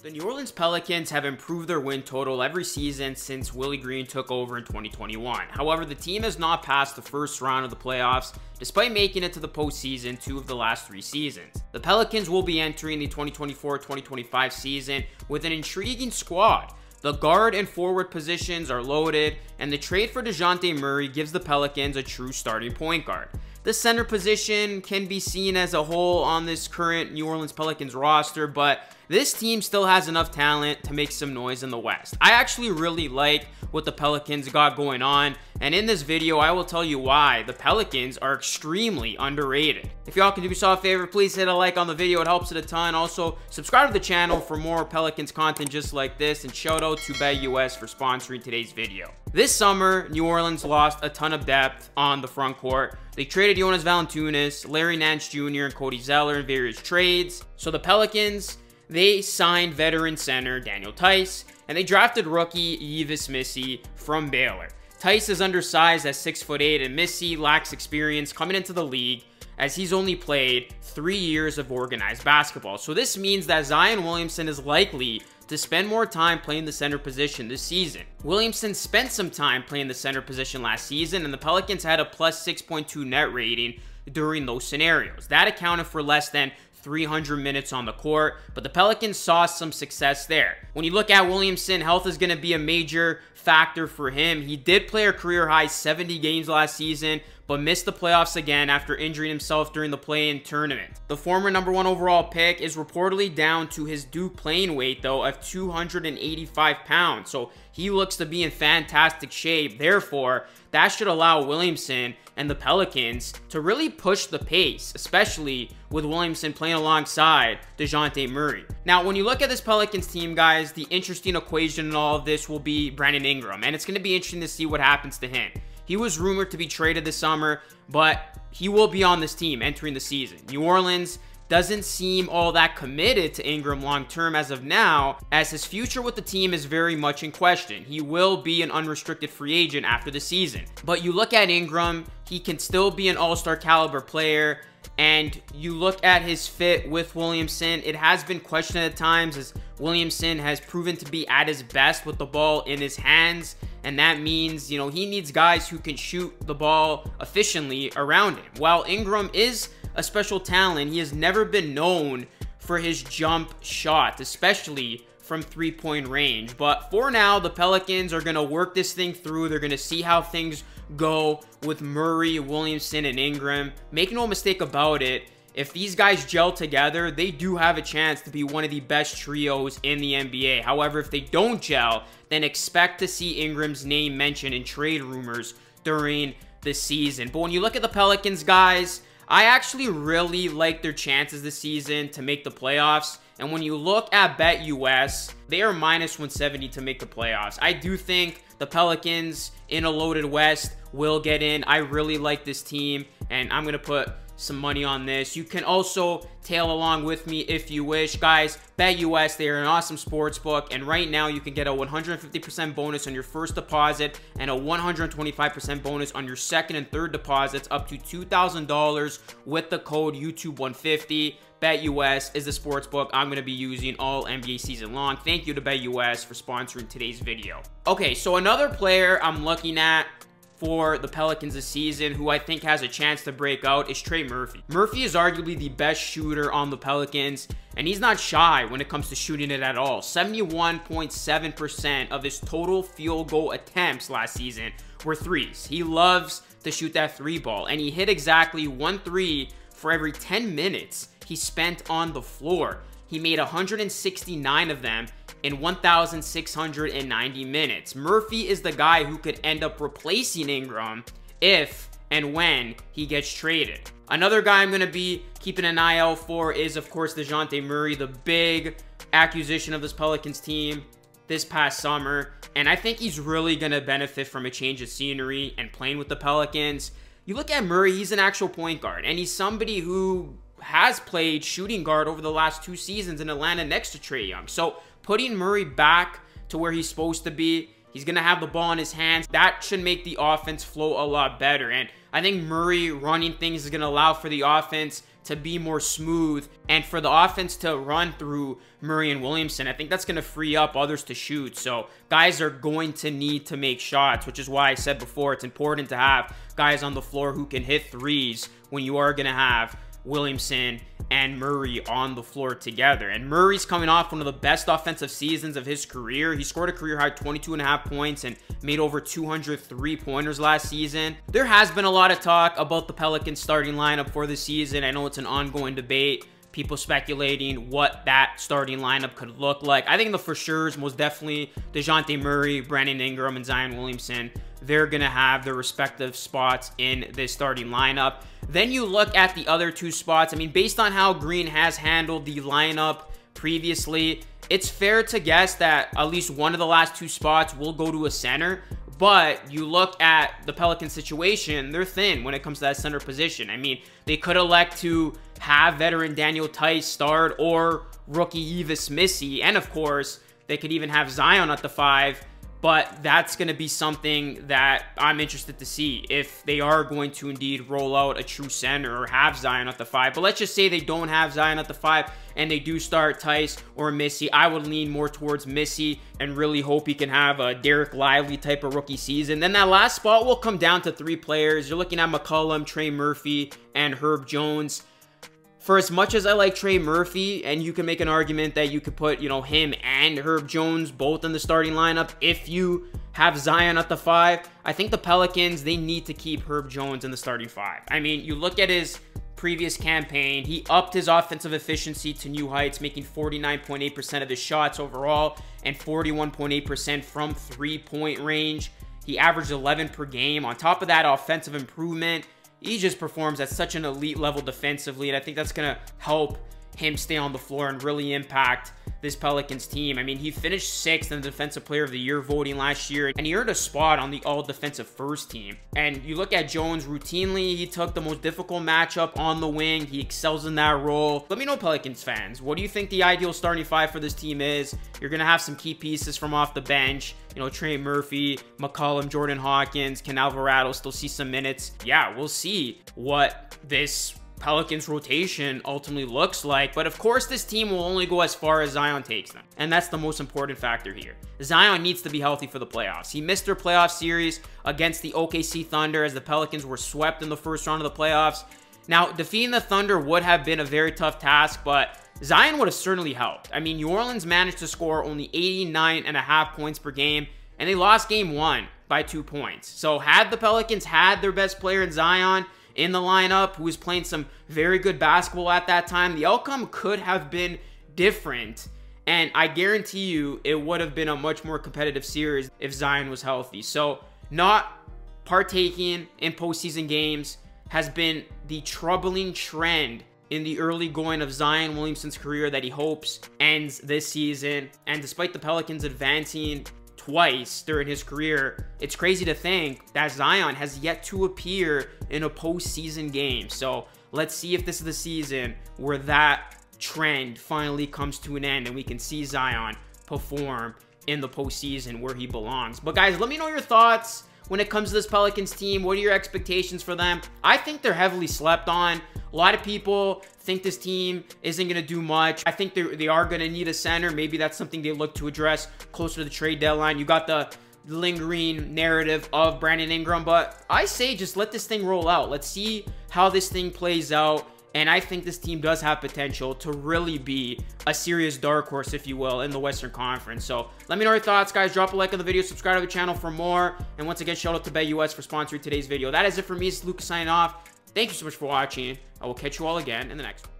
The New Orleans Pelicans have improved their win total every season since Willie Green took over in 2021. However, the team has not passed the first round of the playoffs, despite making it to the postseason 2 of the last 3 seasons. The Pelicans will be entering the 2024-2025 season with an intriguing squad. The guard and forward positions are loaded, and the trade for DeJounte Murray gives the Pelicans a true starting point guard. The center position can be seen as a hole on this current New Orleans Pelicans roster, but this team still has enough talent to make some noise in the West. I actually really like what the Pelicans got going on, and in this video, I will tell you why the Pelicans are extremely underrated. If y'all can do yourself a favor, please hit a like on the video. It helps it a ton. Also, subscribe to the channel for more Pelicans content just like this, and shout out to BetUS for sponsoring today's video. This summer, New Orleans lost a ton of depth on the front court. They traded Jonas Valanciunas, Larry Nance Jr., and Cody Zeller in various trades. So the Pelicans, they signed veteran center Daniel Theis, and they drafted rookie Yves Missi from Baylor. Theis is undersized at 6'8", and Missi lacks experience coming into the league, as he's only played 3 years of organized basketball. So this means that Zion Williamson is likely to spend more time playing the center position this season. Williamson spent some time playing the center position last season, and the Pelicans had a plus 6.2 net rating during those scenarios. That accounted for less than 300 minutes on the court, but the Pelicans saw some success there. When you look at Williamson, health is going to be a major factor for him. He did play a career-high 70 games last season, but missed the playoffs again after injuring himself during the play-in tournament. The former #1 overall pick is reportedly down to his Duke playing weight, though, of 285 pounds, so he looks to be in fantastic shape. Therefore, that should allow Williamson and the Pelicans to really push the pace, especially with Williamson playing alongside DeJounte Murray. Now, when you look at this Pelicans team, guys, the interesting equation in all of this will be Brandon Ingram, and it's going to be interesting to see what happens to him. He was rumored to be traded this summer, but he will be on this team entering the season. New Orleans doesn't seem all that committed to Ingram long-term as of now, as his future with the team is very much in question. He will be an unrestricted free agent after the season. But you look at Ingram, he can still be an all-star caliber player, and you look at his fit with Williamson, it has been questioned at times, as Williamson has proven to be at his best with the ball in his hands, and that means, you know, he needs guys who can shoot the ball efficiently around him. While Ingram is a special talent, he has never been known for his jump shot, especially from three-point range. But for now, the Pelicans are going to work this thing through. They're going to see how things go with Murray, Williamson, and Ingram. Make no mistake about it, if these guys gel together, they do have a chance to be one of the best trios in the NBA. However, if they don't gel, then expect to see Ingram's name mentioned in trade rumors during the season. But when you look at the Pelicans, guys, I actually really like their chances this season to make the playoffs. And when you look at BetUS, they are minus 170 to make the playoffs. I do think the Pelicans in a loaded West will get in. I really like this team, and I'm going to put some money on this. You can also tail along with me if you wish. Guys, BetUS, they are an awesome sports book, and right now you can get a 150% bonus on your first deposit and a 125% bonus on your second and third deposits up to $2,000 with the code YouTube150. BetUS is the sports book I'm going to be using all NBA season long. Thank you to BetUS for sponsoring today's video. Okay, so another player I'm looking at for the Pelicans this season who I think has a chance to break out is Trey Murphy. Murphy is arguably the best shooter on the Pelicans, and he's not shy when it comes to shooting it at all. 71.7% of his total field goal attempts last season were threes. He loves to shoot that three ball, and he hit exactly 1 3 for every 10 minutes he spent on the floor. He made 169 of them in 1,690 minutes. Murphy is the guy who could end up replacing Ingram if and when he gets traded. Another guy I'm going to be keeping an eye out for is, of course, DeJounte Murray, the big acquisition of this Pelicans team this past summer. And I think he's really going to benefit from a change of scenery and playing with the Pelicans. You look at Murray, he's an actual point guard, and he's somebody who has played shooting guard over the last 2 seasons in Atlanta next to Trae Young. So putting Murray back to where he's supposed to be, he's going to have the ball in his hands. That should make the offense flow a lot better. And I think Murray running things is going to allow for the offense to be more smooth and for the offense to run through Murray and Williamson. I think that's going to free up others to shoot. So guys are going to need to make shots, which is why I said before it's important to have guys on the floor who can hit threes when you are going to have Williamson and Murray on the floor together. And Murray's coming off one of the best offensive seasons of his career. He scored a career-high 22.5 points and made over 200 three-pointers last season. There has been a lot of talk about the Pelicans starting lineup for this season. I know it's an ongoing debate. People speculating what that starting lineup could look like. I think the for sure's most definitely DeJounte Murray, Brandon Ingram, and Zion Williamson. They're going to have their respective spots in this starting lineup. Then you look at the other two spots. I mean, based on how Green has handled the lineup previously, it's fair to guess that at least one of the last two spots will go to a center. But you look at the Pelicans situation, they're thin when it comes to that center position. I mean, they could elect to have veteran Daniel Tice start or rookie Yves Missy. And of course, they could even have Zion at the 5. But that's going to be something that I'm interested to see if they are going to indeed roll out a true center or have Zion at the 5. But let's just say they don't have Zion at the 5 and they do start Tice or Missy. I would lean more towards Missy and really hope he can have a Derek Lively type of rookie season. Then that last spot will come down to 3 players. You're looking at McCollum, Trey Murphy, and Herb Jones. For as much as I like Trey Murphy, and you can make an argument that you could put, you know, him and Herb Jones both in the starting lineup if you have Zion at the 5, I think the Pelicans, they need to keep Herb Jones in the starting 5. I mean, you look at his previous campaign, he upped his offensive efficiency to new heights, making 49.8% of his shots overall and 41.8% from three-point range. He averaged 11 per game. On top of that offensive improvement, he just performs at such an elite level defensively, and I think that's going to help him stay on the floor and really impact this Pelicans team. I mean, he finished 6th in the Defensive Player of the Year voting last year, and he earned a spot on the All-Defensive First Team. And you look at Jones, routinely, he took the most difficult matchup on the wing. He excels in that role. Let me know, Pelicans fans, what do you think the ideal starting 5 for this team is? You're going to have some key pieces from off the bench. You know, Trey Murphy, McCollum, Jordan Hawkins, can Alvarado still see some minutes? Yeah, we'll see what this Pelicans rotation ultimately looks like. But of course, this team will only go as far as Zion takes them. And that's the most important factor here. Zion needs to be healthy for the playoffs. He missed their playoff series against the OKC Thunder as the Pelicans were swept in the first round of the playoffs. Now, defeating the Thunder would have been a very tough task, but Zion would have certainly helped. I mean, New Orleans managed to score only 89.5 points per game, and they lost game 1 by 2 points. So had the Pelicans had their best player in Zion in the lineup, who was playing some very good basketball at that time, the outcome could have been different. And I guarantee you it would have been a much more competitive series if Zion was healthy. So not partaking in postseason games has been the troubling trend in the early going of Zion Williamson's career that he hopes ends this season. And despite the Pelicans advancing twice during his career, it's crazy to think that Zion has yet to appear in a postseason game. So let's see if this is the season where that trend finally comes to an end and we can see Zion perform in the postseason where he belongs. But guys, let me know your thoughts when it comes to this Pelicans team. What are your expectations for them? I think they're heavily slept on. A lot of people think this team isn't going to do much. I think they are going to need a center. Maybe that's something they look to address closer to the trade deadline. You got the lingering narrative of Brandon Ingram, but I say just let this thing roll out. Let's see how this thing plays out. And I think this team does have potential to really be a serious dark horse, if you will, in the Western Conference. So let me know your thoughts, guys. Drop a like on the video, subscribe to the channel for more. And once again, shout out to BetUS for sponsoring today's video. That is it for me. It's Lucas signing off. Thank you so much for watching. I will catch you all again in the next one.